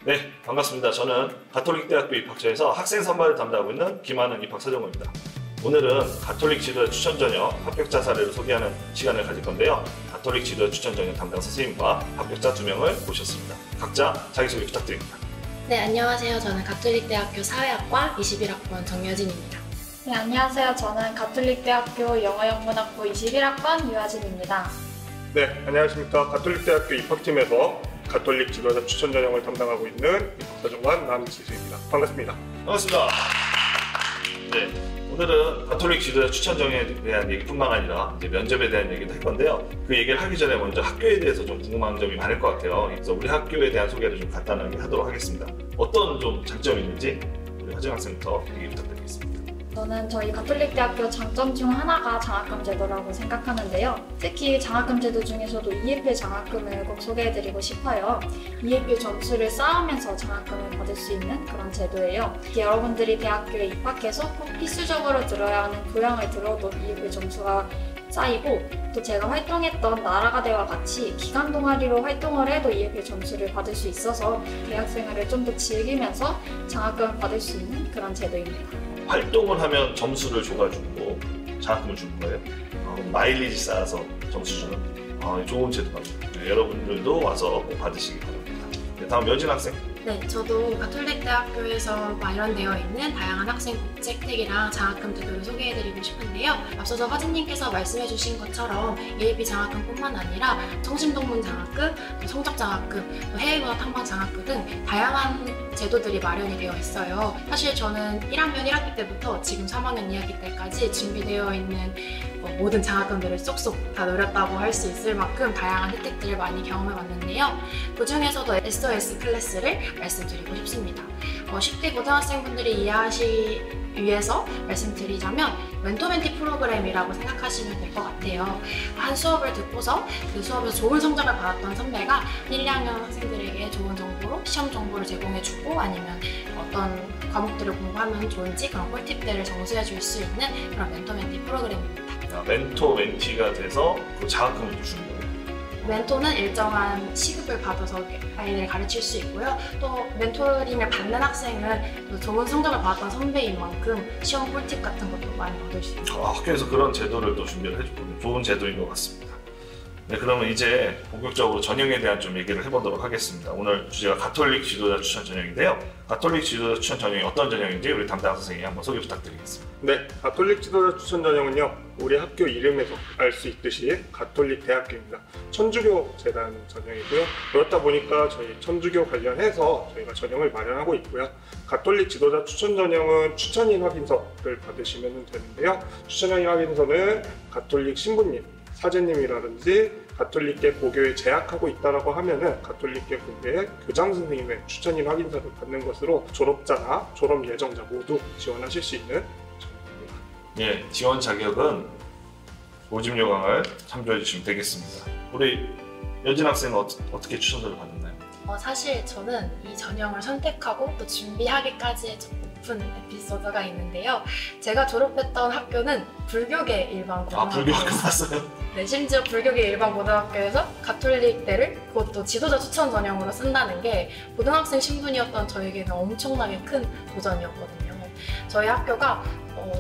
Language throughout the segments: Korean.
네, 반갑습니다. 저는 가톨릭대학교 입학처에서 학생 선발을 담당하고 있는 김하는 입학사정관입니다. 오늘은 가톨릭 지도자 추천 전형 합격자 사례를 소개하는 시간을 가질 건데요. 가톨릭 지도자 추천 전형 담당 선생님과 합격자 2명을 모셨습니다. 각자 자기소개 부탁드립니다. 네, 안녕하세요. 저는 가톨릭대학교 사회학과 21학번 정여진입니다. 네, 안녕하세요. 저는 가톨릭대학교 영어영문학부 21학번 유아진입니다. 네, 안녕하십니까. 가톨릭대학교 입학팀에서 가톨릭 지도자 추천 전형을 담당하고 있는 입학사정관 남지수입니다. 반갑습니다. 반갑습니다. 네, 오늘은 가톨릭 지도자 추천 전형에 대한 얘기뿐만 아니라 이제 면접에 대한 얘기도 할 건데요. 그 얘기를 하기 전에 먼저 학교에 대해서 좀 궁금한 점이 많을 것 같아요. 그래서 우리 학교에 대한 소개를 좀 간단하게 하도록 하겠습니다. 어떤 좀 장점이 있는지 우리 하정 학생부터 얘기 부탁드리겠습니다. 저는 저희 가톨릭대학교 장점 중 하나가 장학금 제도라고 생각하는데요. 특히 장학금 제도 중에서도 EFL 장학금을 꼭 소개해드리고 싶어요. EFL 점수를 쌓으면서 장학금을 받을 수 있는 그런 제도예요. 특히 여러분들이 대학교에 입학해서 꼭 필수적으로 들어야 하는 교양을 들어도 EFL 점수가 쌓이고, 또 제가 활동했던 나라가대와 같이 기간 동아리로 활동을 해도 EFL 점수를 받을 수 있어서 대학생활을 좀 더 즐기면서 장학금을 받을 수 있는 그런 제도입니다. 활동을 하면 점수를 줘가지고 장학금을 주는 거예요. 마일리지 쌓아서 점수 주는 좋은 제도 같아요. 네, 여러분들도 와서 꼭 받으시기 바랍니다. 네, 다음 여진 학생. 네, 저도 가톨릭대학교에서 마련되어 있는 다양한 학생 국제 혜택이랑 장학금 제도를 소개해드리고 싶은데요. 앞서서 화진님께서 말씀해주신 것처럼 EAP 장학금뿐만 아니라 청심동문 장학금, 성적 장학금, 해외문화 탐방 장학금 등 다양한 제도들이 마련이 되어 있어요. 사실 저는 1학년 1학기 때부터 지금 3학년 2학기 때까지 준비되어 있는 모든 장학금들을 쏙쏙 다 노렸다고 할 수 있을 만큼 다양한 혜택들을 많이 경험해 왔는데요. 그 중에서도 SOS 클래스를 말씀드리고 싶습니다. 쉽게 고등학생분들이 이해하시기 위해서 말씀드리자면 멘토멘티 프로그램이라고 생각하시면 될 것 같아요. 한 수업을 듣고서 그 수업에서 좋은 성적을 받았던 선배가 1, 2학년 학생들에게 좋은 정보로 시험 정보를 제공해주고 아니면 어떤 과목들을 공부하면 좋은지 그런 꿀팁들을 정수해 줄 수 있는 그런 멘토멘티 프로그램입니다. 멘토, 멘티가 돼서 그 장학금을 주는 거예요? 멘토는 일정한 시급을 받아서 아이들을 가르칠 수 있고요. 또 멘토링을 받는 학생은 좋은 성적을 받았던 선배인 만큼 시험 꿀팁 같은 것도 많이 얻을 수 있어요. 학교에서 그런 제도를 또 준비를 해주거든요. 좋은 제도인 것 같습니다. 네, 그러면 이제 본격적으로 전형에 대한 좀 얘기를 해보도록 하겠습니다. 오늘 주제가 가톨릭 지도자 추천 전형인데요. 가톨릭 지도자 추천 전형이 어떤 전형인지 우리 담당 선생님이 한번 소개 부탁드리겠습니다. 네, 가톨릭 지도자 추천 전형은요, 우리 학교 이름에서 알 수 있듯이 가톨릭 대학교입니다. 천주교 재단 전형이고요. 그렇다 보니까 저희 천주교 관련해서 저희가 전형을 마련하고 있고요. 가톨릭 지도자 추천 전형은 추천인 확인서를 받으시면 되는데요. 추천인 확인서는 가톨릭 신부님, 사제님이라든지 가톨릭계 고교에 재학하고 있다라고 하면은 가톨릭계 고교의 교장 선생님의 추천인 확인서를 받는 것으로 졸업자나 졸업 예정자 모두 지원하실 수 있는 전형입니다. 예, 지원 자격은 모집 요강을 참조해 주시면 되겠습니다. 우리 여진 학생은 어떻게 추천서를 받았나요? 사실 저는 이 전형을 선택하고 또 준비하기까지의 좀 높은 에피소드가 있는데요. 제가 졸업했던 학교는 불교계 일반 고등학교였어요. 불교 학교 갔어요? 네, 심지어 불교계 일반 고등학교에서 가톨릭대를 그것도 지도자 추천 전형으로 쓴다는 게 고등학생 신분이었던 저에게는 엄청나게 큰 도전이었거든요. 저희 학교가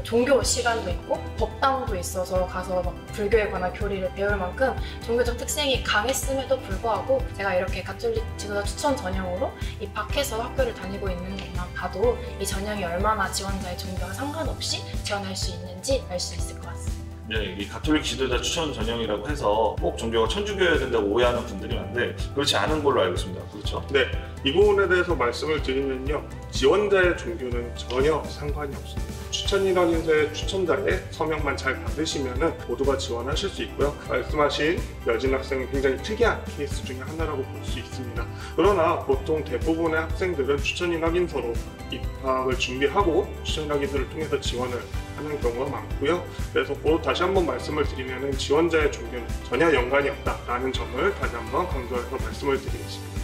종교 시간도 있고 법당도 있어서 가서 막 불교에 관한 교리를 배울 만큼 종교적 특성이 강했음에도 불구하고 제가 이렇게 가톨릭 지도자 추천 전형으로 입학해서 학교를 다니고 있는 것만 봐도 이 전형이 얼마나 지원자의 종교와 상관없이 지원할 수 있는지 알 수 있을 것 같습니다. 네, 이 가톨릭 지도자 추천 전형이라고 해서 꼭 종교가 천주교여야 된다고 오해하는 분들이 많은데 그렇지 않은 걸로 알고 있습니다. 그렇죠? 네, 이 부분에 대해서 말씀을 드리면요, 지원자의 종교는 전혀 상관이 없습니다. 추천인 확인서의 추천자의 서명만 잘 받으시면 모두가 지원하실 수 있고요. 말씀하신 여진 학생은 굉장히 특이한 케이스 중에 하나라고 볼 수 있습니다. 그러나 보통 대부분의 학생들은 추천인 확인서로 입학을 준비하고 추천인 확인서를 통해서 지원을 하는 경우가 많고요. 그래서 다시 한번 말씀을 드리면 지원자의 종교는 전혀 연관이 없다라는 점을 다시 한번 강조해서 말씀을 드리겠습니다.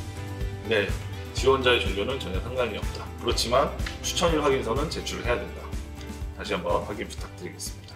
네, 지원자의 종교는 전혀 상관이 없다. 그렇지만 추천인 확인서는 제출을 해야 된다. 다시 한번 확인 부탁드리겠습니다.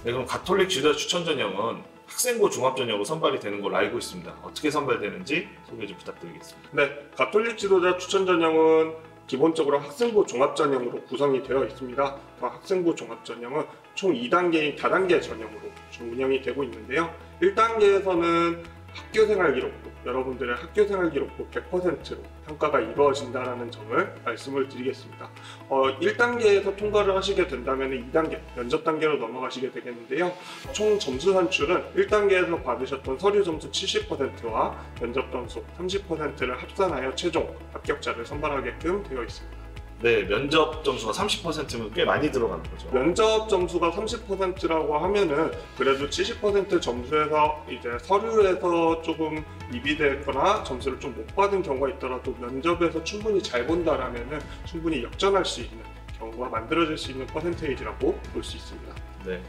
네, 그럼 가톨릭 지도자 추천 전형은 학생부 종합전형으로 선발이 되는 걸로 알고 있습니다. 어떻게 선발되는지 소개 좀 부탁드리겠습니다. 네, 가톨릭 지도자 추천 전형은 기본적으로 학생부 종합전형으로 구성이 되어 있습니다. 학생부 종합전형은 총 2단계인 다단계 전형으로 운영이 되고 있는데요. 1단계에서는 학교생활기록부, 여러분들의 학교생활기록부 100%로 평가가 이루어진다는 점을 말씀을 드리겠습니다. 1단계에서 통과를 하시게 된다면 2단계, 면접 단계로 넘어가시게 되겠는데요. 총 점수 산출은 1단계에서 받으셨던 서류 점수 70%와 면접 점수 30%를 합산하여 최종 합격자를 선발하게끔 되어 있습니다. 네, 면접 점수가 30%면 꽤 많이 들어가는 거죠. 면접 점수가 30%라고 하면은 그래도 70% 점수에서 이제 서류에서 조금 미비됐거나 점수를 좀 못 받은 경우가 있더라도 면접에서 충분히 잘 본다라면은 충분히 역전할 수 있는 경우가 만들어질 수 있는 퍼센테이지라고 볼 수 있습니다. 네.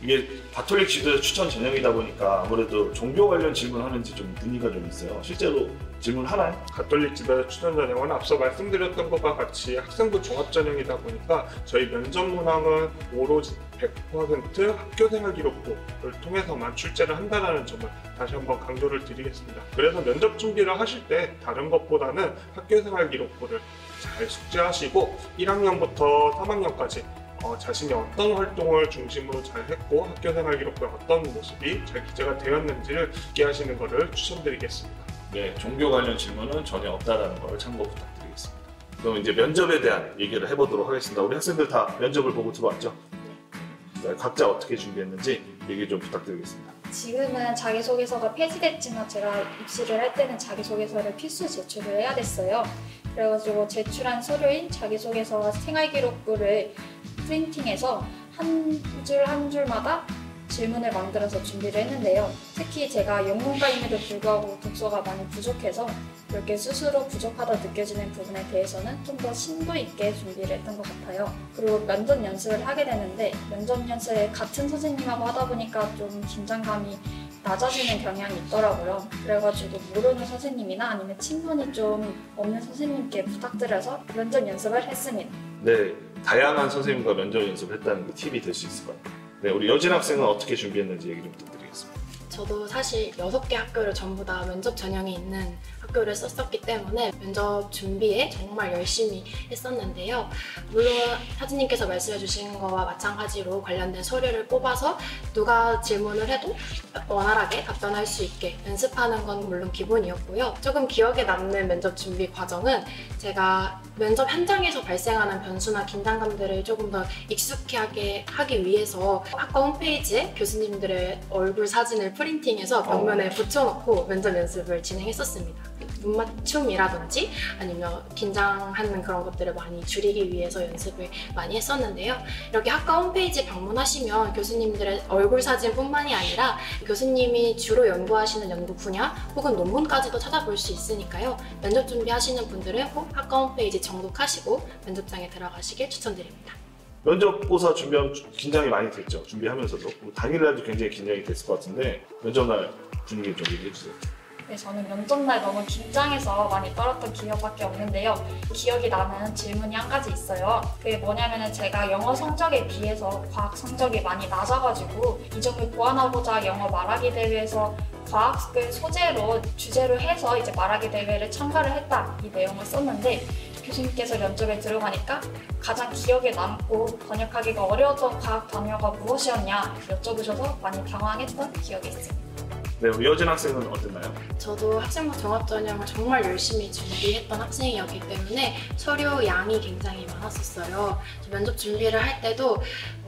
이게 가톨릭 지도자 추천 전형이다 보니까 아무래도 종교 관련 질문하는지 좀 문의가 좀 있어요. 실제로 질문하나요? 가톨릭 지도자 추천 전형은 앞서 말씀드렸던 것과 같이 학생부 종합 전형이다 보니까 저희 면접 문항은 오로지 100% 학교생활 기록부를 통해서만 출제를 한다는 점을 다시 한번 강조를 드리겠습니다. 그래서 면접 준비를 하실 때 다른 것보다는 학교생활 기록부를 잘 숙지하시고 1학년부터 3학년까지 자신이 어떤 활동을 중심으로 잘 했고 학교생활 기록부에 어떤 모습이 잘 기재가 되었는지를 기하시는 것을 추천드리겠습니다. 네, 종교 관련 질문은 전혀 없다라는 걸 참고 부탁드리겠습니다. 그럼 이제 면접에 대한 얘기를 해보도록 하겠습니다. 우리 학생들 다 면접을 보고 들어왔죠? 네, 각자 어떻게 준비했는지 얘기 좀 부탁드리겠습니다. 지금은 자기소개서가 폐지됐지만 제가 입시를 할 때는 자기소개서를 필수 제출을 해야 됐어요. 그래가지고 제출한 서류인 자기소개서와 생활기록부를 프린팅해서 한 줄 한 줄마다 질문을 만들어서 준비를 했는데요. 특히 제가 영문과임에도 불구하고 독서가 많이 부족해서 이렇게 스스로 부족하다 느껴지는 부분에 대해서는 좀 더 심도 있게 준비를 했던 것 같아요. 그리고 면접 연습을 하게 되는데 면접 연습을 같은 선생님하고 하다 보니까 좀 긴장감이 낮아지는 경향이 있더라고요. 그래가지고 모르는 선생님이나 아니면 친분이 좀 없는 선생님께 부탁드려서 면접 연습을 했습니다. 네, 다양한 선생님과 면접 연습을 했다는 게 팁이 될 수 있을 것 같아요. 네, 우리 여진 학생은 어떻게 준비했는지 얘기 좀 부탁드리겠습니다. 저도 사실 6개 학교를 전부 다 면접 전형이 있는 학교를 썼었기 때문에 면접 준비에 정말 열심히 했었는데요. 물론 사진님께서 말씀해 주신 거와 마찬가지로 관련된 서류를 뽑아서 누가 질문을 해도 원활하게 답변할 수 있게 연습하는 건 물론 기본이었고요. 조금 기억에 남는 면접 준비 과정은 제가 면접 현장에서 발생하는 변수나 긴장감들을 조금 더 익숙하게 하기 위해서 학과 홈페이지에 교수님들의 얼굴 사진을 프린팅해서 벽면에 붙여놓고 면접 연습을 진행했었습니다. 눈맞춤이라든지 아니면 긴장하는 그런 것들을 많이 줄이기 위해서 연습을 많이 했었는데요. 이렇게 학과 홈페이지 방문하시면 교수님들의 얼굴 사진뿐만이 아니라 교수님이 주로 연구하시는 연구 분야 혹은 논문까지도 찾아볼 수 있으니까요. 면접 준비하시는 분들은 꼭 학과 홈페이지 정독하시고 면접장에 들어가시길 추천드립니다. 면접고사 준비하면 긴장이 많이 됐죠? 준비하면서도. 당일날도 굉장히 긴장이 됐을 것 같은데 면접날 분위기 좀 얘기해 주세요. 네, 저는 면접날 너무 긴장해서 많이 떨었던 기억밖에 없는데요. 기억이 나는 질문이 한 가지 있어요. 그게 뭐냐면은 제가 영어 성적에 비해서 과학 성적이 많이 낮아가지고 이 점을 보완하고자 영어 말하기 대회에서 과학을 소재로 주제로 해서 이제 말하기 대회를 참가를 했다 이 내용을 썼는데 교수님께서 면접에 들어가니까 가장 기억에 남고 번역하기가 어려웠던 과학 단어가 무엇이었냐 여쭤보셔서 많이 당황했던 기억이 있습니다. 네, 우리 여진 학생은 어땠나요? 저도 학생부 종합전형을 정말 열심히 준비했던 학생이었기 때문에 서류 양이 굉장히 많았었어요. 면접 준비를 할 때도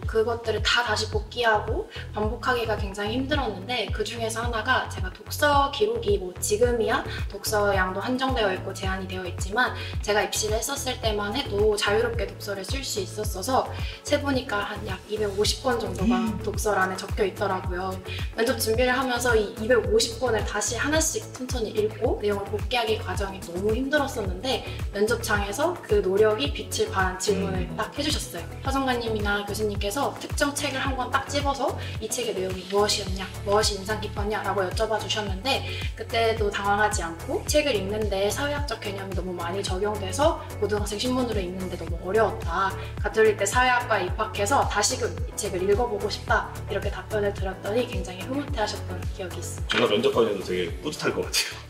그것들을 다 다시 복기하고 반복하기가 굉장히 힘들었는데 그 중에서 하나가 제가 독서 기록이 지금이야 독서 양도 한정되어 있고 제한이 되어 있지만 제가 입시를 했었을 때만 해도 자유롭게 독서를 쓸 수 있었어서 세보니까 한 약 250권 정도가 독서란에 적혀 있더라고요. 면접 준비를 하면서 이 250권을 다시 하나씩 천천히 읽고 내용을 복귀하기 과정이 너무 힘들었었는데 면접장에서 그 노력이 빛을 발한 질문을 딱 해주셨어요. 화정관님이나 교수님께서 특정 책을 한 권 딱 집어서 이 책의 내용이 무엇이었냐, 무엇이 인상 깊었냐 라고 여쭤봐 주셨는데 그때도 당황하지 않고 책을 읽는데 사회학적 개념이 너무 많이 적용돼서 고등학생 신문으로 읽는데 너무 어려웠다. 가톨릭대 사회학과에 입학해서 다시금 이 책을 읽어보고 싶다. 이렇게 답변을 드렸더니 굉장히 흐뭇해하셨던 기억이 있습니다. 제가 면접 관련도 되게 뿌듯할 것 같아요.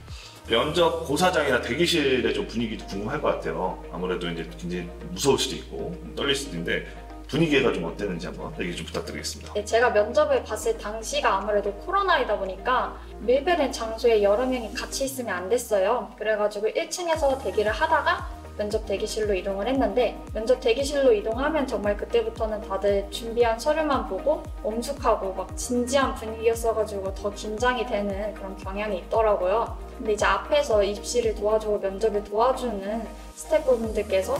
면접 고사장이나 대기실의 좀 분위기도 궁금할 것 같아요. 아무래도 이제 굉장히 무서울 수도 있고 떨릴 수도 있는데 분위기가 좀 어땠는지 한번 얘기 좀 부탁드리겠습니다. 네, 제가 면접을 봤을 당시가 아무래도 코로나이다 보니까 밀폐된 장소에 여러 명이 같이 있으면 안 됐어요. 그래가지고 1층에서 대기를 하다가 면접 대기실로 이동을 했는데 면접 대기실로 이동하면 정말 그때부터는 다들 준비한 서류만 보고 엄숙하고 막 진지한 분위기였어가지고 더 긴장이 되는 그런 경향이 있더라고요. 근데 이제 앞에서 입시를 도와주고 면접을 도와주는 스태프분들께서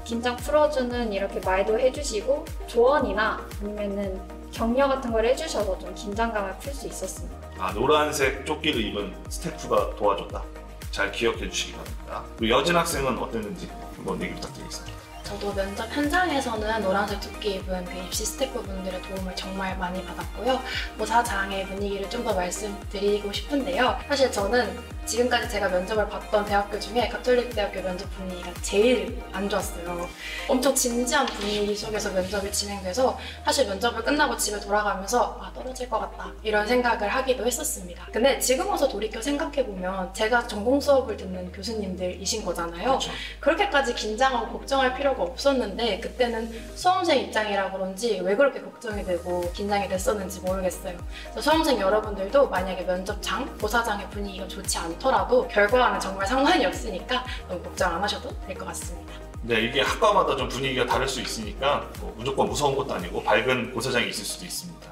긴장 풀어주는 이렇게 말도 해주시고 조언이나 아니면은 격려 같은 걸 해주셔서 좀 긴장감을 풀 수 있었습니다. 아, 노란색 조끼를 입은 스태프가 도와줬다. 잘 기억해 주시기 바랍니다. 그리고 여진 학생은 어땠는지 한번 얘기 부탁드리겠습니다. 저도 면접 현장에서는 노란색 조끼 입은 그 입시 스태프분들의 도움을 정말 많이 받았고요. 고사장의 분위기를 좀 더 말씀드리고 싶은데요. 사실 저는 지금까지 제가 면접을 봤던 대학교 중에 가톨릭 대학교 면접 분위기가 제일 안 좋았어요. 엄청 진지한 분위기 속에서 면접이 진행돼서 사실 면접을 끝나고 집에 돌아가면서 아, 떨어질 것 같다 이런 생각을 하기도 했었습니다. 근데 지금 와서 돌이켜 생각해보면 제가 전공 수업을 듣는 교수님들이신 거잖아요. 그렇죠. 그렇게까지 긴장하고 걱정할 필요가 없었는데 그때는 수험생 입장이라 그런지 왜 그렇게 걱정이 되고 긴장이 됐었는지 모르겠어요. 그래서 수험생 여러분들도 만약에 면접장, 고사장의 분위기가 좋지 않더라도 결과와는 정말 상관이 없으니까 너무 걱정 안 하셔도 될 것 같습니다. 네, 이게 학과마다 좀 분위기가 다를 수 있으니까 뭐 무조건 무서운 것도 아니고 밝은 고사장이 있을 수도 있습니다.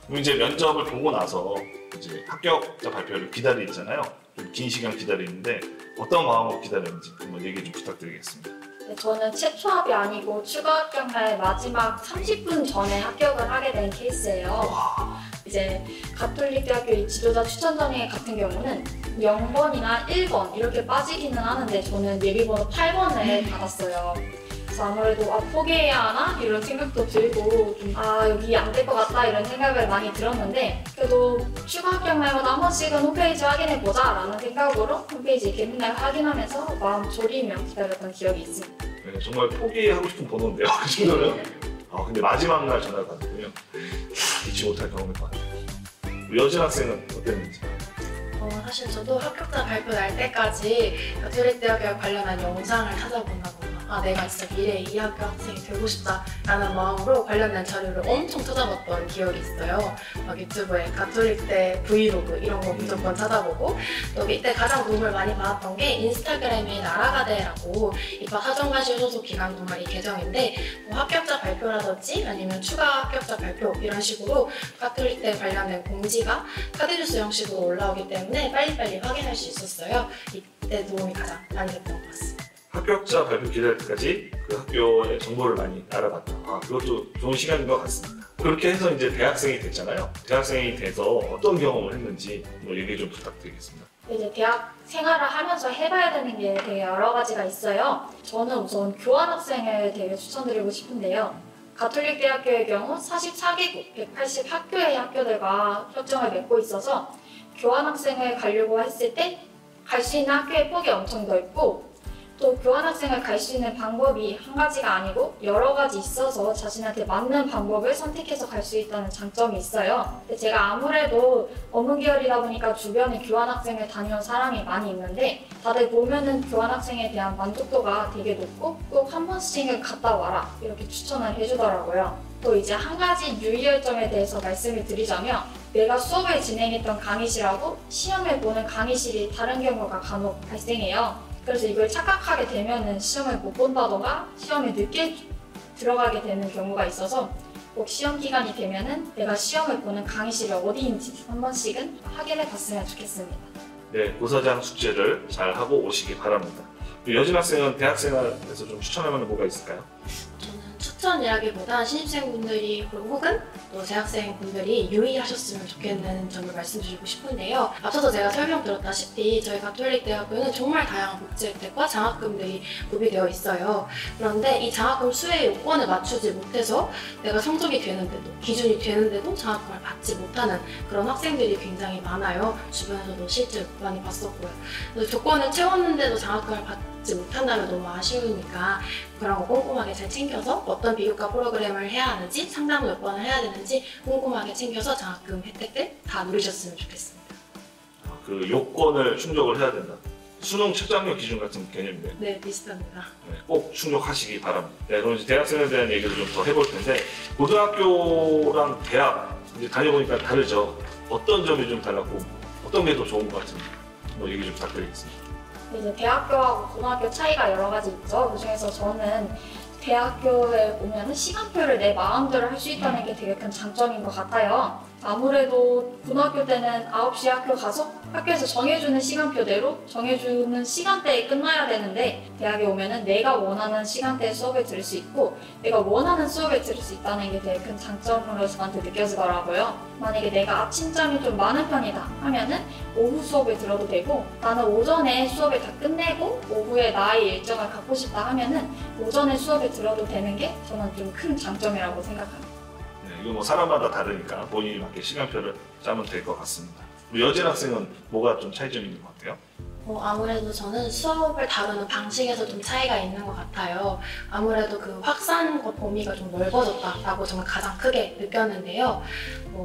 그리고 이제 면접을 보고 나서 이제 합격자 발표를 기다리잖아요. 좀 긴 시간 기다리는데 어떤 마음으로 기다렸는지 한번 얘기 좀 부탁드리겠습니다. 네, 저는 최초합이 아니고 추가 합격날 마지막 30분 전에 합격을 하게 된 케이스예요. 이제 가톨릭 대학교 지도자 추천 전형 같은 경우는 0번이나 1번 이렇게 빠지기는 하는데 저는 예비번호 8번을 받았어요. 그래서 아무래도 포기해야 하나 이런 생각도 들고 여기 안 될 것 같다 이런 생각을 많이 들었는데 그래도 추가 합격 날마다 한 번씩은 홈페이지 확인해보자 라는 생각으로 홈페이지 이렇게 맨날 확인하면서 마음 졸이며 기다렸던 기억이 있습니다. 네, 정말 포기하고 싶은 번호인데요. 그 정도면. 근데 마지막 날 전화를 받았군요. 잊지 못할 경험일 것 같아요. 여진 학생은 어땠는지? 사실 저도 합격자 발표 날 때까지 가톨릭 대학에 관련한 영상을 찾아본다 보면 내가 진짜 미래에 이 학교 학생이 되고 싶다라는 마음으로 관련된 자료를 엄청 찾아봤던 기억이 있어요. 막 유튜브에 가톨릭대 브이로그 이런 거 무조건 찾아보고 또 이때 가장 도움을 많이 받았던 게 인스타그램에 나라가대라고 입학 사정관실 소속 기관 동아리 계정인데 뭐 합격자 발표라든지 아니면 추가 합격자 발표 이런 식으로 가톨릭대 관련된 공지가 카드뉴스 형식으로 올라오기 때문에 빨리빨리 확인할 수 있었어요. 이때 도움이 가장 많이 됐던 것 같습니다. 합격자 발표 기다릴 때까지 그 학교의 정보를 많이 알아봤다. 그것도 좋은 시간인 것 같습니다. 그렇게 해서 이제 대학생이 됐잖아요. 대학생이 돼서 어떤 경험을 했는지 얘기 좀 부탁드리겠습니다. 이제 대학 생활을 하면서 해봐야 되는 게 되게 여러 가지가 있어요. 저는 우선 교환학생을 되게 추천드리고 싶은데요. 가톨릭 대학교의 경우 44개국 180학교의 학교들과 협정을 맺고 있어서 교환학생을 가려고 했을 때 갈 수 있는 학교의 폭이 엄청 넓고 또 교환학생을 갈 수 있는 방법이 한 가지가 아니고 여러 가지 있어서 자신한테 맞는 방법을 선택해서 갈 수 있다는 장점이 있어요. 근데 제가 아무래도 어문 계열이다 보니까 주변에 교환학생을 다녀온 사람이 많이 있는데 다들 보면은 교환학생에 대한 만족도가 되게 높고 꼭 한 번씩은 갔다 와라 이렇게 추천을 해주더라고요. 또 이제 한 가지 유의할 점에 대해서 말씀을 드리자면 내가 수업을 진행했던 강의실하고 시험을 보는 강의실이 다른 경우가 간혹 발생해요. 그래서 이걸 착각하게 되면은 시험을 못 본다던가 시험에 늦게 들어가게 되는 경우가 있어서 꼭 시험 기간이 되면은 내가 시험을 보는 강의실이 어디인지 한 번씩은 확인해 봤으면 좋겠습니다. 네, 고사장 숙제를 잘 하고 오시기 바랍니다. 여진 학생은 대학생활에서 좀 추천할 만한 뭐가 있을까요? 저는 추천 추천이라기보다 신입생분들이 그리고 혹은 또 재학생분들이 유의하셨으면 좋겠는 점을 말씀드리고 싶은데요. 앞서서 제가 설명드렸다시피 저희 가톨릭 대학교는 정말 다양한 복지 혜택과 장학금들이 구비되어 있어요. 그런데 이 장학금 수혜 요건을 맞추지 못해서 내가 성적이 되는데도 기준이 되는데도 장학금을 받지 못하는 그런 학생들이 굉장히 많아요. 주변에서도 실제로 많이 봤었고요. 그래서 조건을 채웠는데도 장학금을 받지 못한다면 너무 아쉬우니까 그런 거 꼼꼼하게 잘 챙겨서 어떤 비교과 프로그램을 해야 하는지 상담 몇 번을 해야 되는지 꼼꼼하게 챙겨서 장학금 혜택들 다 누리셨으면 좋겠습니다. 그 요건을 충족을 해야 된다. 수능 채점력 기준 같은 개념인데 네, 비슷합니다. 꼭 충족하시기 바랍니다. 네, 그럼 이제 대학생에 대한 얘기를 좀 더 해볼 텐데 고등학교랑 대학 이제 다녀보니까 다르죠. 어떤 점이 좀 달랐고 어떤 게 더 좋은 것 같은지 뭐 얘기 좀 부탁드리겠습니다. 이제 대학교하고 고등학교 차이가 여러 가지 있죠. 그중에서 저는 대학교에 오면 시간표를 내 마음대로 할 수 있다는 게 되게 큰 장점인 것 같아요. 아무래도 고등학교 때는 9시에 학교 가서 학교에서 정해주는 시간표대로 정해주는 시간대에 끝나야 되는데 대학에 오면은 내가 원하는 시간대에 수업을 들을 수 있고 내가 원하는 수업을 들을 수 있다는 게 되게 큰 장점으로 저한테 느껴지더라고요. 만약에 내가 아침잠이 좀 많은 편이다 하면은 오후 수업을 들어도 되고 나는 오전에 수업을 다 끝내고 오후에 나의 일정을 갖고 싶다 하면은 오전에 수업을 들어도 되는 게 저는 좀 큰 장점이라고 생각합니다. 네, 이거 뭐 사람마다 다르니까 본인이 맞게 시간표를 짜면 될 것 같습니다. 우리 여진 학생은 뭐가 좀 차이점이 있는 것 같아요? 아무래도 저는 수업을 다루는 방식에서 좀 차이가 있는 것 같아요. 아무래도 그 확산 범위가 좀 넓어졌다라고 저는 가장 크게 느꼈는데요.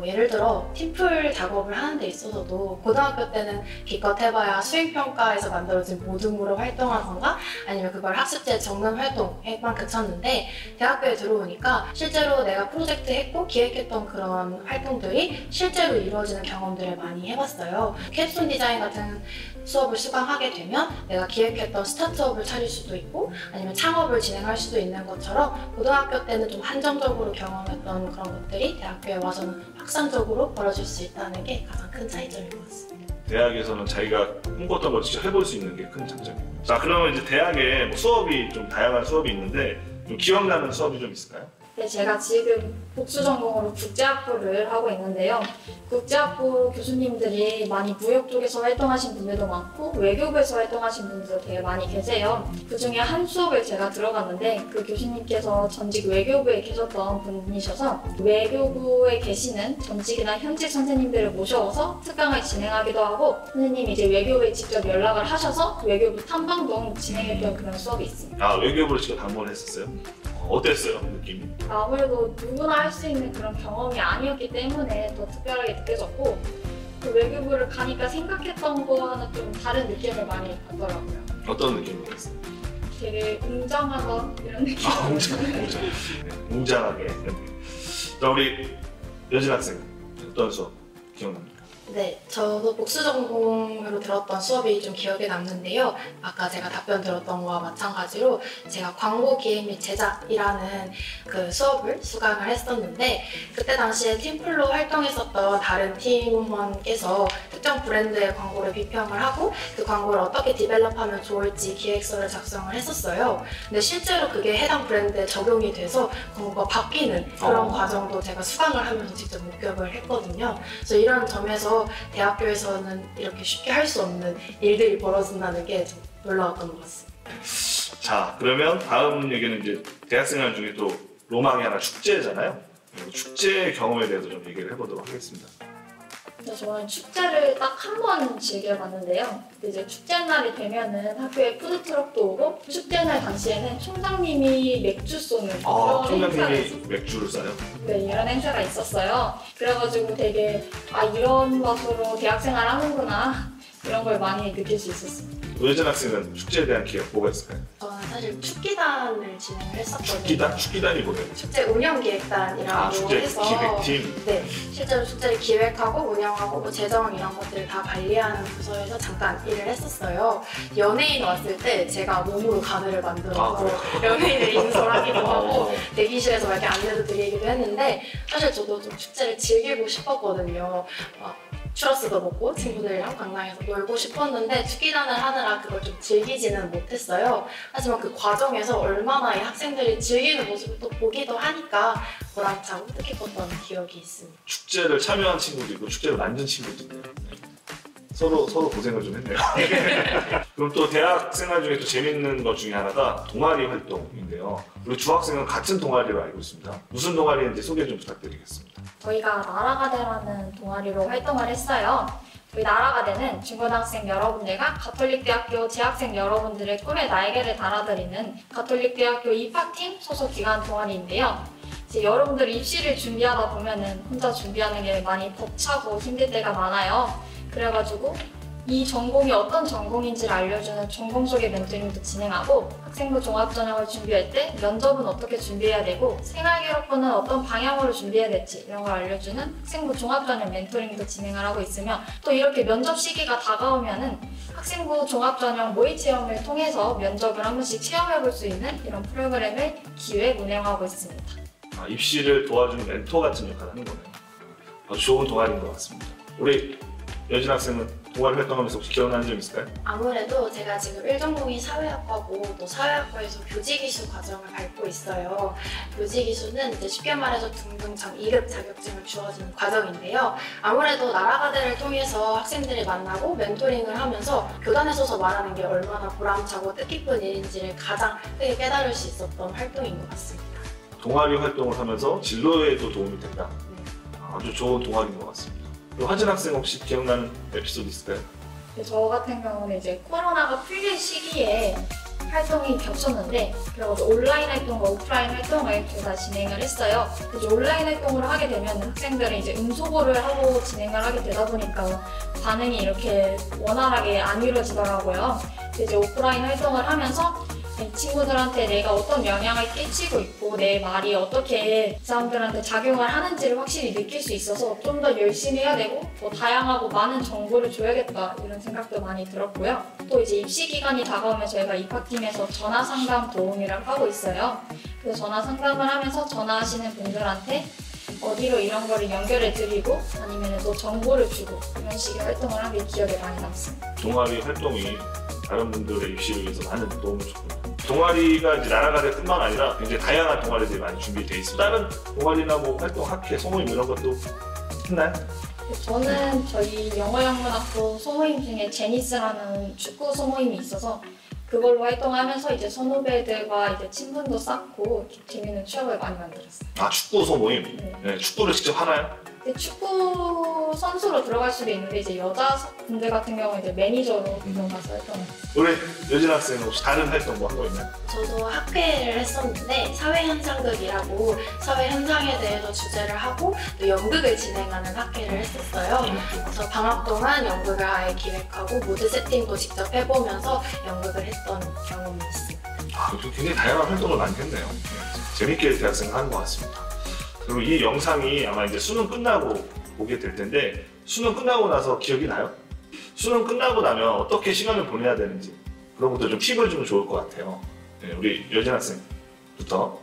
예를 들어 팀플 작업을 하는 데 있어서도 고등학교 때는 기껏 해봐야 수행평가에서 만들어진 모둠으로 활동하던가 아니면 그걸 학습지에 적는 활동에만 그쳤는데 대학교에 들어오니까 실제로 내가 프로젝트 했고 기획했던 그런 활동들이 실제로 이루어지는 경험들을 많이 해봤어요. 캡스톤 디자인 같은 수업을 수강하게 되면 내가 기획했던 스타트업을 차릴 수도 있고 아니면 창업을 진행할 수도 있는 것처럼 고등학교 때는 좀 한정적으로 경험했던 그런 것들이 대학교에 와서는 확산적으로 벌어질 수 있다는 게 가장 큰 차이점인 것 같습니다. 대학에서는 자기가 꿈꿨던 걸 직접 해볼 수 있는 게 큰 장점입니다. 자, 그러면 이제 대학에 뭐 수업이 좀 다양한 수업이 있는데 좀 기억나는 수업이 좀 있을까요? 네, 제가 지금 복수 전공으로 국제학부를 하고 있는데요. 국제학부 교수님들이 많이 무역 쪽에서 활동하신 분들도 많고 외교부에서 활동하신 분들도 되게 많이 계세요. 그 중에 한 수업을 제가 들어갔는데 그 교수님께서 전직 외교부에 계셨던 분이셔서 외교부에 계시는 전직이나 현직 선생님들을 모셔서 특강을 진행하기도 하고 선생님이 이제 외교부에 직접 연락을 하셔서 외교부 탐방도 진행했던 그런 수업이 있습니다. 아, 외교부를 직접 방문을 했었어요? 어땠어요, 느낌이? 아무래도 누구나 할 수 있는 그런 경험이 아니었기 때문에 더 특별하게 느껴졌고 그 외교부를 가니까 생각했던 거와는 좀 다른 느낌을 많이 받더라고요. 어떤 느낌이었어요? 되게 웅장하다 이런 느낌. 아, 웅장하게. 자, 우리 여진 학생 어떤 수업 기억납니까? 네, 저도 복수 전공으로 들었던 수업이 좀 기억에 남는데요. 아까 제가 답변 들었던 거와 마찬가지로 제가 광고 기획 및 제작이라는 그 수업을 수강을 했었는데 그때 당시에 팀플로 활동했었던 다른 팀원께서 특정 브랜드의 광고를 비평을 하고 그 광고를 어떻게 디벨롭하면 좋을지 기획서를 작성을 했었어요. 근데 실제로 그게 해당 브랜드에 적용이 돼서 광고가 바뀌는 그런 과정도 제가 수강을 하면서 직접 목격을 했거든요. 그래서 이런 점에서 대학교에서는 이렇게 쉽게 할 수 없는 일들이 벌어진다는 게 좀 놀라웠던 것 같습니다. 자, 그러면 다음 얘기는 이제 대학생활 중에 또 로망이 하나 축제잖아요. 축제 경험에 대해서 좀 얘기를 해보도록 하겠습니다. 저는 축제를 딱 한 번 즐겨봤는데요. 이제 축제날이 되면은 학교에 푸드트럭도 오고 축제날 당시에는 총장님이 맥주 쏘는 그런 행사가 총장님이 있었어요. 맥주를 싸요? 네, 이런 행사가 있었어요. 그래가지고 되게 이런 맛으로 대학생활 하는구나 이런 걸 많이 느낄 수 있었습니다. 여진 학생은 축제에 대한 기억 뭐가 있을까요? 저는 사실 축기단을 진행을 했었거든요. 축기단? 축기단이 뭐예요? 축제 운영기획단이라고 축제 해서 기획팀. 네, 실제로 축제를 기획하고 운영하고 뭐 재정 이런 것들을 다 관리하는 부서에서 잠깐 일을 했었어요. 연예인 왔을 때 제가 몸으로 가늘을 만들어서 연예인을 인솔하기도 하고 대기실에서 이렇게 안내도 드리기도 했는데 사실 저도 좀 축제를 즐기고 싶었거든요. 추러스도 먹고 친구들이랑 강당에서 놀고 싶었는데 축기단을 하느라 그걸 좀 즐기지는 못했어요. 하지만 그 과정에서 얼마나 이 학생들이 즐기는 모습을 또 보기도 하니까 보람차고 뜻깊었던 기억이 있습니다. 축제를 참여한 친구도 있고 축제를 만든 친구도 있네요. 서로 고생을 좀 했네요. 그럼 또 대학 생활 중에 또 재밌는 것 중에 하나가 동아리 활동인데요. 우리 중학생은 같은 동아리로 알고 있습니다. 무슨 동아리인지 소개 좀 부탁드리겠습니다. 저희가 나라가대라는 동아리로 활동을 했어요. 저희 나라가대는 중고등학생 여러분들과 가톨릭대학교 재학생 여러분들의 꿈의 날개를 달아드리는 가톨릭대학교 입학팀 소속 기관 동아리인데요. 이제 여러분들 입시를 준비하다 보면은 혼자 준비하는 게 많이 벅차고 힘들 때가 많아요. 그래가지고 이 전공이 어떤 전공인지를 알려주는 전공 소개 멘토링도 진행하고 학생부 종합전형을 준비할 때 면접은 어떻게 준비해야 되고 생활기록부는 어떤 방향으로 준비해야 될지 이런 걸 알려주는 학생부 종합전형 멘토링도 진행을 하고 있으며 또 이렇게 면접 시기가 다가오면은 학생부 종합전형 모의체험을 통해서 면접을 한 번씩 체험해볼 수 있는 이런 프로그램을 기획 운영하고 있습니다. 입시를 도와주는 멘토 같은 역할을 하는 거네요. 아주 좋은 동아리인 것 같습니다. 우리 여진 학생은 동아리 활동하면서 혹시 기억나는 점 있을까요? 아무래도 제가 지금 1전공이 사회학과고 또 사회학과에서 교직이수 과정을 밟고 있어요. 교직이수는 이제 쉽게 말해서 등등장 2급 자격증을 주어지는 과정인데요. 아무래도 나라가대를 통해서 학생들을 만나고 멘토링을 하면서 교단에 서서 말하는 게 얼마나 보람차고 뜻깊은 일인지를 가장 크게 깨달을 수 있었던 활동인 것 같습니다. 동아리 활동을 하면서 진로에도 도움이 된다. 아주 좋은 동아리인 것 같습니다. 화진 학생 혹시 기억나는 에피소드 있을까요? 저 같은 경우는 이제 코로나가 풀릴 시기에 활동이 겹쳤는데 그래서 온라인 활동과 오프라인 활동을 둘 다 진행을 했어요. 이제 온라인 활동을 하게 되면 학생들이 이제 음소거를 하고 진행을 하게 되다 보니까 반응이 이렇게 원활하게 안 이루어지더라고요. 이제 오프라인 활동을 하면서 이 친구들한테 내가 어떤 영향을 끼치고 있고 내 말이 어떻게 이 사람들한테 작용을 하는지를 확실히 느낄 수 있어서 좀 더 열심히 해야 되고 더 다양하고 많은 정보를 줘야겠다 이런 생각도 많이 들었고요. 또 이제 입시 기간이 다가오면 저희가 입학팀에서 전화 상담 도우미를 하고 있어요. 그래서 전화 상담을 하면서 전화하시는 분들한테 어디로 이런 거를 연결해 드리고 아니면 또 정보를 주고 이런 식의 활동을 한 게 기억에 많이 남습니다. 동아리 활동이 다른 분들의 입시를 위해서 많은 도움을 줬군요. 동아리가 이제 나라가대뿐만 아니라 굉장히 다양한 동아리들이 많이 준비되어 있습니다. 다른 동아리나 뭐 활동, 학회, 소모임 이런 것도 했나요? 저는 저희 영어영문학부 소모임 중에 제니스라는 축구 소모임이 있어서 그걸로 활동하면서 이제 선후배들과 이제 친분도 쌓고 재밌는 추억을 많이 만들었어요. 아, 축구 소모임? 네, 축구를 직접 하나요? 축구 선수로 들어갈 수도 있는데 이제 여자분들 같은 경우는 이제 매니저로 운동 가서 활동했어요. 우리 여진 학생은 혹시 다른 활동 뭐 한 거 있나요? 저도 학회를 했었는데 사회현상극이라고 사회현상에 대해서 주제를 하고 또 연극을 진행하는 학회를 했었어요. 그래서 방학 동안 연극을 아예 기획하고 무드 세팅도 직접 해보면서 연극을 했던 경험이 있습니다. 아, 굉장히 다양한 활동을 많이 했네요. 재밌게 대학생을 하는 것 같습니다. 그리고 이 영상이 아마 이제 수능 끝나고 보게 될 텐데 수능 끝나고 나서 기억이 나요? 수능 끝나고 나면 어떻게 시간을 보내야 되는지 그런 것도 좀 팁을 주면 좋을 것 같아요. 네, 우리 여진 학생부터.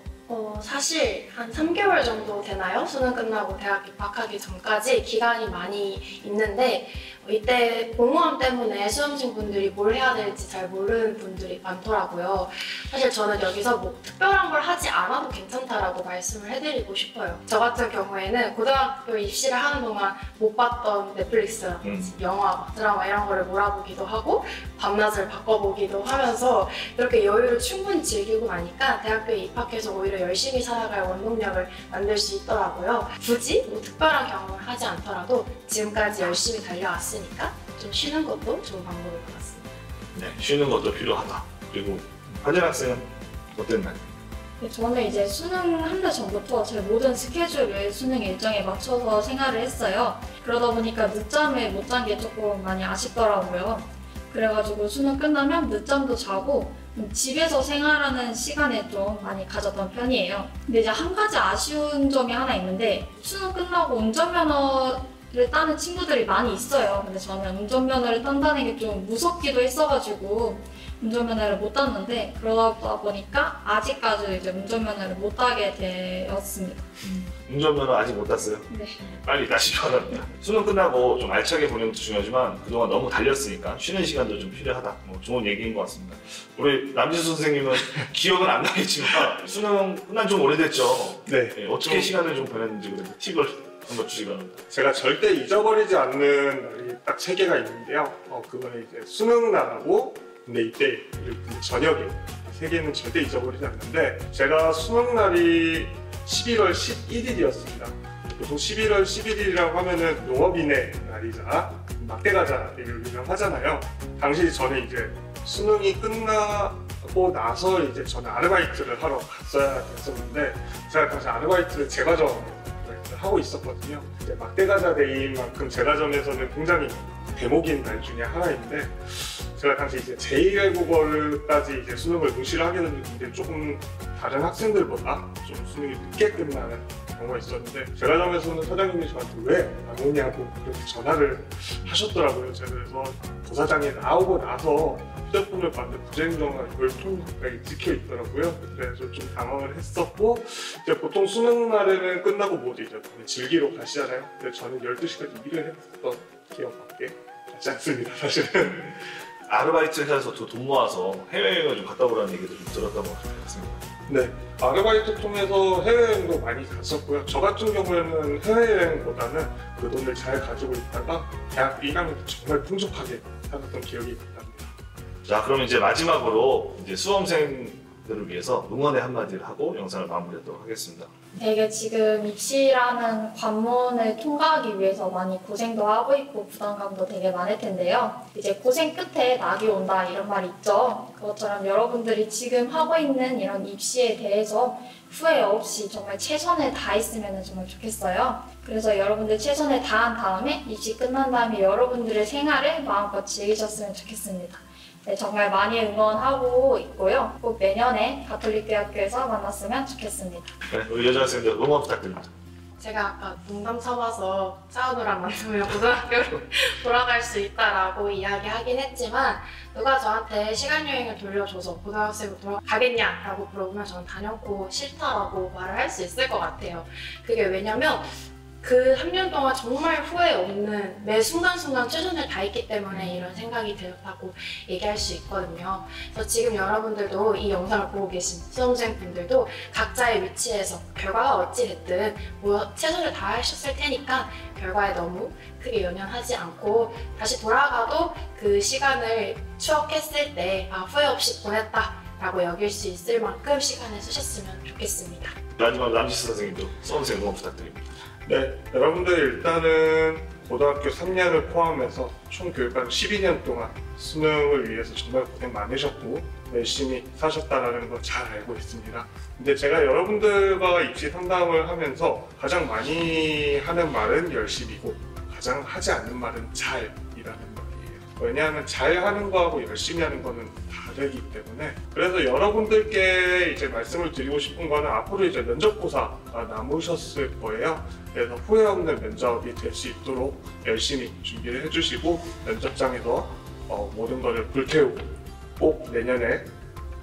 사실 한 3개월 정도 되나요? 수능 끝나고 대학 입학하기 전까지 기간이 많이 있는데 이때 공무원 때문에 수험생분들이 뭘 해야 될지 잘 모르는 분들이 많더라고요. 사실 저는 여기서 뭐 특별한 걸 하지 않아도 괜찮다라고 말씀을 해드리고 싶어요. 저 같은 경우에는 고등학교 입시를 하는 동안 못 봤던 넷플릭스, 영화, 드라마 이런 거를 몰아보기도 하고 밤낮을 바꿔보기도 하면서 이렇게 여유를 충분히 즐기고 나니까 대학교에 입학해서 오히려 열심히 살아갈 원동력을 만들 수 있더라고요. 굳이 뭐 특별한 경험을 하지 않더라도 지금까지 열심히 달려왔으니까 좀 쉬는 것도 좋은 방법일 것 같습니다. 네, 쉬는 것도 필요하다. 그리고 화진 학생은 어땠나요? 저는 이제 수능 한 달 전부터 제 모든 스케줄을 수능 일정에 맞춰서 생활을 했어요. 그러다 보니까 늦잠을 못 잔 게 조금 많이 아쉽더라고요. 그래가지고 수능 끝나면 늦잠도 자고 집에서 생활하는 시간에 좀 많이 가졌던 편이에요. 근데 이제 한 가지 아쉬운 점이 하나 있는데 수능 끝나고 운전면허를 따는 친구들이 많이 있어요. 근데 저는 운전면허를 딴다는 게 좀 무섭기도 했어가지고 운전면허를 못 땄는데 그러다 보니까 아직까지 이제 운전면허를 못 따게 되었습니다. 운전면허 아직 못 땄어요? 네. 빨리 따시기 바랍니다. 수능 끝나고 좀 알차게 보내는 것도 중요하지만 그동안 너무 달렸으니까 쉬는 시간도 좀 필요하다. 좋은 얘기인 것 같습니다. 우리 남지수 선생님은 기억은 안 나겠지만 수능 끝난 좀 오래됐죠? 네. 어떻게 시간을 좀 보냈는지 그래도 팁을 한번 주시기 바랍니다. 제가 절대 잊어버리지 않는 날이 딱 3개가 있는데요. 그거는 이제 수능 날하고 근데 이때 그리고 저녁에 3개는 절대 잊어버리지 않는데 제가 수능 날이 11월 11일이었습니다. 보통 11월 11일이라고 하면은 농업인의 날이자 막대가자 유명하잖아요. 당시 저는 이제 수능이 끝나고 나서 이제 저는 아르바이트를 하러 갔어야 됐었는데 제가 당시 아르바이트를 제과점 하고 있었거든요. 이제 막대가자 데이인 만큼 제과점에서는 굉장히 대목인 날 중에 하나인데 제가 당시 이제 제2외국어까지 이제 수능을 응시를 하게 됐는데 조금 다른 학생들보다 좀 수능이 늦게 끝나는 경우가 있었는데 제과점에서는 사장님이 저한테 왜 안 오냐고 그렇게 전화를 하셨더라고요. 제가 그래서 도사장에 나오고 나서 휴대폰을 봤는데 부재행정화 열통 가까이 찍혀 있더라고요. 그래서 좀 당황을 했었고 이제 보통 수능 날에는 끝나고 모두 이제 즐기러 가시잖아요. 근데 저는 12시까지 일을 했었던 기억밖에 나지 않습니다. 사실은. 아르바이트 해서 돈 모아서 해외여행을 좀 갔다 오라는 얘기도 좀 들었던 것 같습니다. 네, 아르바이트 통해서 해외여행도 많이 갔었고요. 저 같은 경우에는 해외여행보다는 그 돈을 잘 가지고 있다가 대학 1학년 때 정말 풍족하게 살았던 기억이 납니다. 자, 그럼 이제 마지막으로 이제 수험생들을 위해서 응원의 한마디를 하고 영상을 마무리하도록 하겠습니다. 되게 지금 입시라는 관문을 통과하기 위해서 많이 고생도 하고 있고 부담감도 되게 많을 텐데요. 이제 고생 끝에 낙이 온다 이런 말이 있죠. 그것처럼 여러분들이 지금 하고 있는 이런 입시에 대해서 후회 없이 정말 최선을 다했으면 정말 좋겠어요. 그래서 여러분들 최선을 다한 다음에 입시 끝난 다음에 여러분들의 생활을 마음껏 즐기셨으면 좋겠습니다. 네, 정말 많이 응원하고 있고요. 꼭 내년에 가톨릭대학교에서 만났으면 좋겠습니다. 네, 우리 여자학생들 응원 부탁드립니다. 제가 아까 농담 쳐봐서 짜오누랑 만나면 고등학교로 돌아갈 수 있다라고 이야기하긴 했지만 누가 저한테 시간여행을 돌려줘서 고등학생으로 돌아가겠냐라고 물어보면 저는 단연코 싫다라고 말을 할 수 있을 것 같아요. 그게 왜냐면 그 3년 동안 정말 후회 없는 매 순간순간 최선을 다했기 때문에 이런 생각이 들었다고 얘기할 수 있거든요. 그래서 지금 여러분들도 이 영상을 보고 계신 수험생분들도 각자의 위치에서 결과가 어찌됐든 최선을 다하셨을 테니까 결과에 너무 크게 연연하지 않고 다시 돌아가도 그 시간을 추억했을 때 후회 없이 보냈다 라고 여길 수 있을 만큼 시간을 쓰셨으면 좋겠습니다. 마지막으로 남지수 선생님도 수험생 응원 부탁드립니다. 네, 여러분들 일단은 고등학교 3년을 포함해서 총 교육과정 12년 동안 수능을 위해서 정말 고생 많으셨고 열심히 사셨다는 거 잘 알고 있습니다. 근데 제가 여러분들과 입시 상담을 하면서 가장 많이 하는 말은 열심히고 가장 하지 않는 말은 잘이라는 말이에요. 왜냐하면 잘 하는 거하고 열심히 하는 거는 다르기 때문에 그래서 여러분들께 이제 말씀을 드리고 싶은 거는 앞으로 이제 면접고사가 남으셨을 거예요. 그래서 후회 없는 면접이 될 수 있도록 열심히 준비를 해주시고 면접장에서 모든 것을 불태우고 꼭 내년에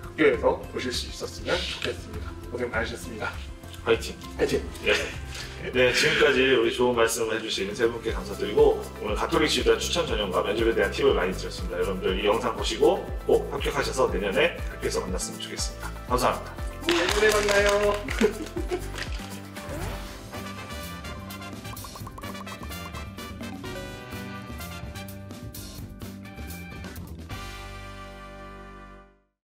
학교에서 보실 수 있었으면 좋겠습니다. 고생 많으셨습니다. 화이팅! 화이팅! 네, 지금까지 우리 좋은 말씀을 해주신 세 분께 감사드리고 오늘 가톨릭 지도자 추천 전형과 면접에 대한 팁을 많이 드렸습니다. 여러분들 이 영상 보시고 꼭 합격하셔서 내년에 학교에서 만났으면 좋겠습니다. 감사합니다. 내년에 만나요.